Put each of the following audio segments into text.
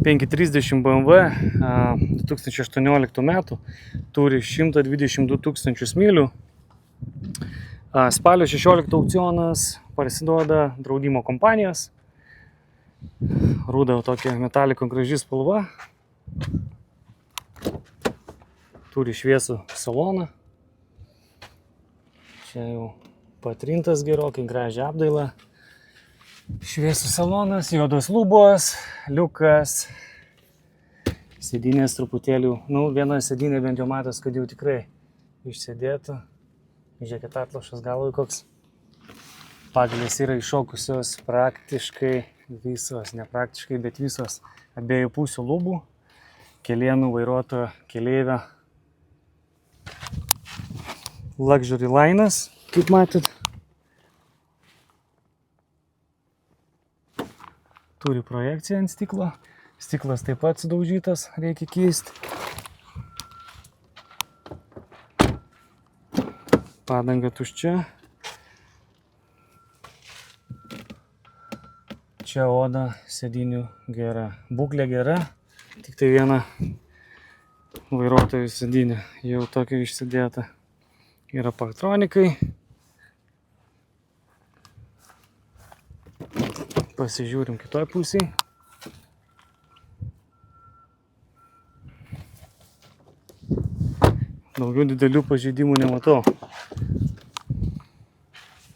530 BMW 2018 metų, turi 122 000 mylių. Spalio 16 aukcionas, parsiduoda draudimo kompanijos. Rūda tokia metaliko graži spalva. Turi šviesų saloną. Čia jau patrintas gerokai, gražią apdailą. Šviesų salonas, juodos lubos, liukas. Sėdynės truputėlių, viena sėdynė bent jau matos, kad jau tikrai išsėdėtų. Žiūrėkit, atlošas galvoj koks. Pagalės yra iššokusios praktiškai visos, ne praktiškai, bet visos abiejų pusių lubų. Kelienų vairuotojo keleivio. Luxury linas, kaip matot. Turi projekciją ant stiklo. Stiklas taip pat sudaužytas, reikia keisti. Padanga tuščia. Čia oda sėdinių gera. Būklė gera. Tik tai viena vairuotojų sėdinė jau tokia išsidėta. Yra paktronikai. Pasižiūrim kitoj pusėj. Daugiau didelių pažeidimų nematau.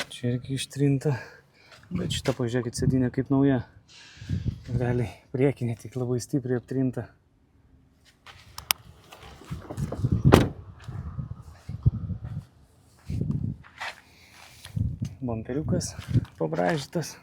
Čia irgi ištrinta. Bet šitą pažiūrėkit sėdynė kaip nauja. Realiai priekinė tik labai stipriai aptrinta. Bamperiukas pabraižytas.